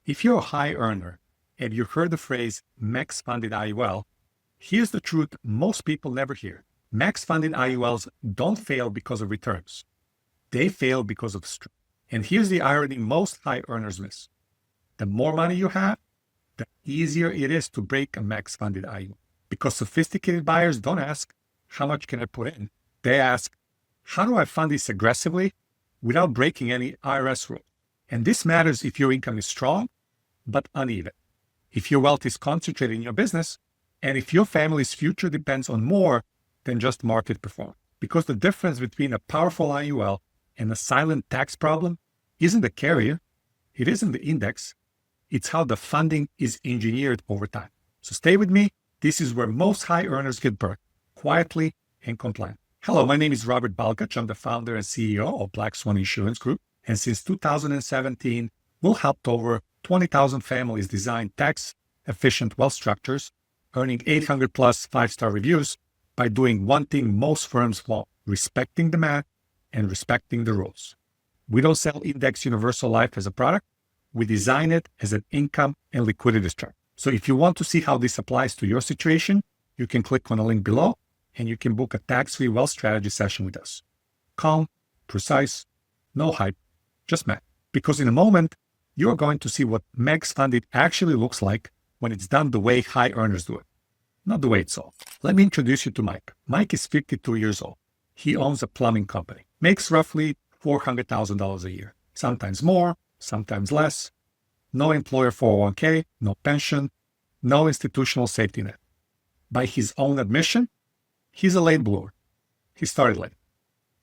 If you're a high earner and you heard the phrase max funded IUL, here's the truth most people never hear. Max funded IULs don't fail because of returns. They fail because of stress. And here's the irony most high earners miss. The more money you have, the easier it is to break a max funded IUL. Because sophisticated buyers don't ask, how much can I put in? They ask, how do I fund this aggressively without breaking any IRS rule? And this matters if your income is strong, but uneven. If your wealth is concentrated in your business, and if your family's future depends on more than just market performance. Because the difference between a powerful IUL and a silent tax problem isn't the carrier, it isn't the index, it's how the funding is engineered over time. So stay with me. This is where most high earners get burned, quietly and compliant. Hello, my name is Robert Balkach. I'm the founder and CEO of Black Swan Insurance Group. And since 2017, we've helped over 20,000 families design tax-efficient wealth structures, earning 800 plus five-star reviews by doing one thing most firms won't, respecting the math and respecting the rules. We don't sell Index Universal Life as a product. We design it as an income and liquidity structure. So if you want to see how this applies to your situation, you can click on the link below and you can book a tax-free wealth strategy session with us. Calm, precise, no hype, just math. Because in a moment, you're going to see what max funded actually looks like when it's done the way high earners do it, not the way it's sold. Let me introduce you to Mike. Mike is 52 years old. He owns a plumbing company, makes roughly $400,000 a year, sometimes more, sometimes less. No employer 401k, no pension, no institutional safety net. By his own admission, he's a late bloomer. He started late.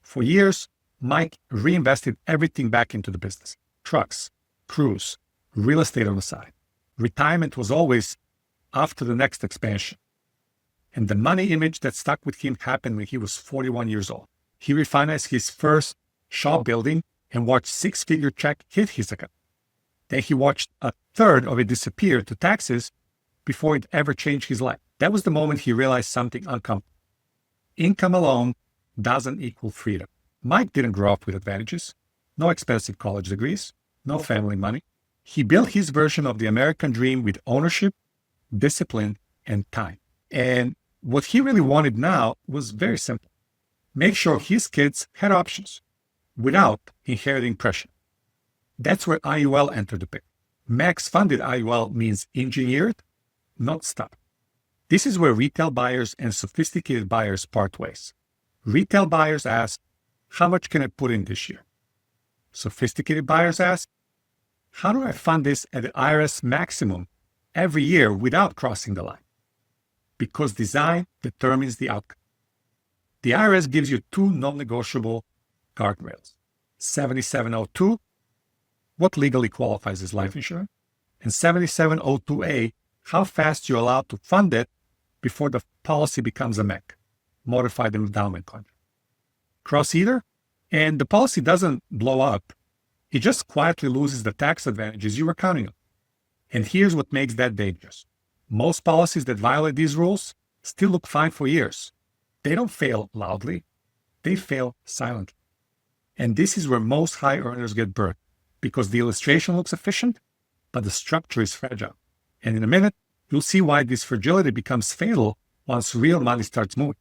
For years, Mike reinvested everything back into the business. Trucks, crews, real estate on the side. Retirement was always after the next expansion. And the money image that stuck with him happened when he was 41 years old. He refinanced his first shop building and watched six-figure check hit his account. Then he watched a third of it disappear to taxes before it ever changed his life. That was the moment he realized something uncomfortable. Income alone doesn't equal freedom. Mike didn't grow up with advantages, no expensive college degrees, no family money. He built his version of the American dream with ownership, discipline, and time. And what he really wanted now was very simple. Make sure his kids had options without inheriting pressure. That's where IUL entered the picture. Max funded IUL means engineered, not stuck. This is where retail buyers and sophisticated buyers part ways. Retail buyers ask, how much can I put in this year? Sophisticated buyers ask, how do I fund this at the IRS maximum every year without crossing the line? Because design determines the outcome. The IRS gives you two non-negotiable guardrails. 7702, what legally qualifies as life insurance, and 7702A, how fast you're allowed to fund it before the policy becomes a MEC, modified endowment contract. Cross either, and the policy doesn't blow up. It just quietly loses the tax advantages you were counting on. And here's what makes that dangerous. Most policies that violate these rules still look fine for years. They don't fail loudly. They fail silently. And this is where most high earners get burned, because the illustration looks efficient, but the structure is fragile. And in a minute, you'll see why this fragility becomes fatal once real money starts moving.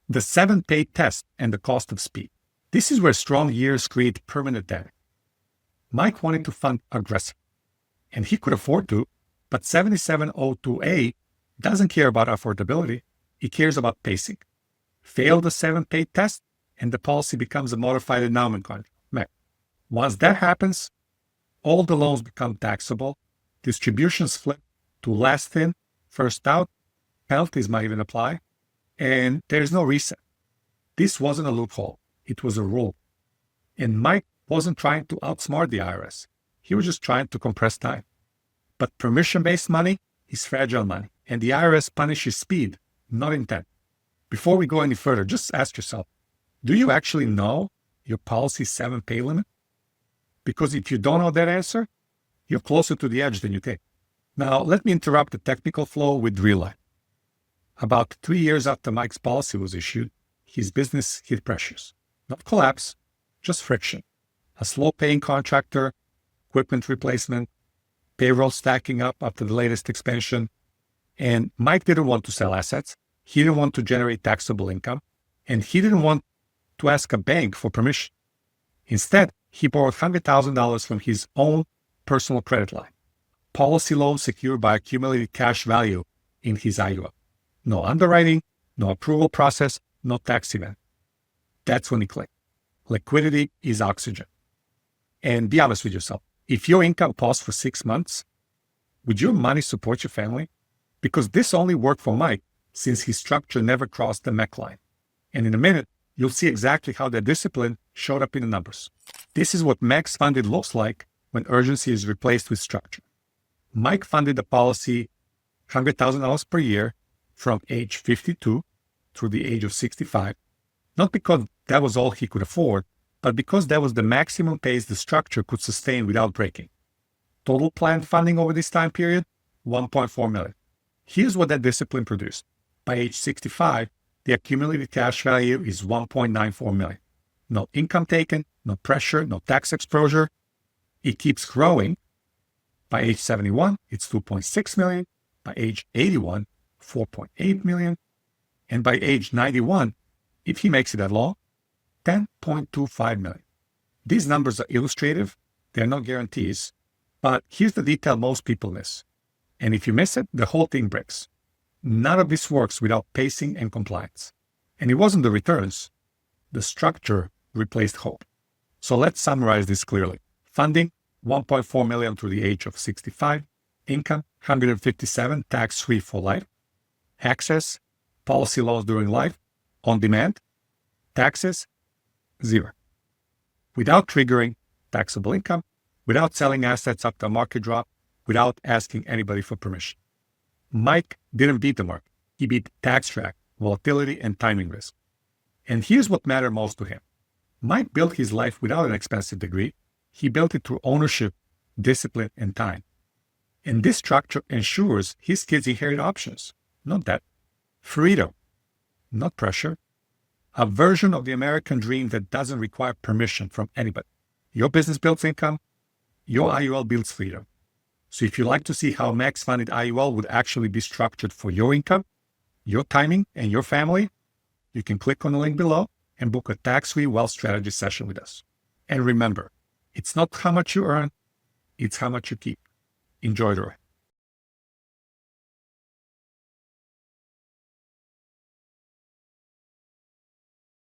The 7-pay test and the cost of speed. This is where strong years create permanent damage. Mike wanted to fund aggressive, and he could afford to, but 7702A doesn't care about affordability. It cares about pacing. Fail the 7-pay test, and the policy becomes a modified endowment contract, MEC. Once that happens, all the loans become taxable, distributions flip to last in, first out, penalties might even apply, and there's no reset. This wasn't a loophole. It was a rule. And Mike wasn't trying to outsmart the IRS. He was just trying to compress time. But permission-based money is fragile money, and the IRS punishes speed, not intent. Before we go any further, just ask yourself, do you actually know your policy's 7-pay limit? Because if you don't know that answer, you're closer to the edge than you think. Now, let me interrupt the technical flow with real life. About 3 years after Mike's policy was issued, his business hit pressures. Not collapse, just friction. A slow-paying contractor, equipment replacement, payroll stacking up after the latest expansion. And Mike didn't want to sell assets. He didn't want to generate taxable income. And he didn't want to ask a bank for permission. Instead, he borrowed $100,000 from his own personal credit line. Policy loan secured by accumulated cash value in his IUL. No underwriting, no approval process, no tax event. That's when he clicked. Liquidity is oxygen. And be honest with yourself. If your income paused for 6 months, would your money support your family? Because this only worked for Mike since his structure never crossed the MEC line. And in a minute, you'll see exactly how that discipline showed up in the numbers. This is what max funded looks like when urgency is replaced with structure. Mike funded the policy $100,000 per year from age 52 through the age of 65, not because that was all he could afford, but because that was the maximum pace the structure could sustain without breaking. Total planned funding over this time period, $1.4 million. Here's what that discipline produced. By age 65, the accumulated cash value is $1.94 million. No income taken, no pressure, no tax exposure. It keeps growing. By age 71, it's $2.6 million. By age 81, $4.8 million. And by age 91, if he makes it that long, $10.25 million. These numbers are illustrative. They're not guarantees. But here's the detail most people miss. And if you miss it, the whole thing breaks. None of this works without pacing and compliance. And it wasn't the returns. The structure replaced hope. So let's summarize this clearly. Funding, $1.4 million through the age of 65. Income, $157,000 tax-free for life. Access, policy loans during life, on demand. Taxes, $0. Without triggering taxable income, without selling assets after a market drop, without asking anybody for permission. Mike didn't beat the market. He beat tax track, volatility, and timing risk. And here's what mattered most to him. Mike built his life without an expensive degree. He built it through ownership, discipline, and time. And this structure ensures his kids inherit options, not debt. Freedom, not pressure. A version of the American dream that doesn't require permission from anybody. Your business builds income. Your IUL builds freedom. So if you'd like to see how max-funded IUL would actually be structured for your income, your timing, and your family, you can click on the link below and book a tax-free wealth strategy session with us. And remember, it's not how much you earn, it's how much you keep. Enjoy the ride.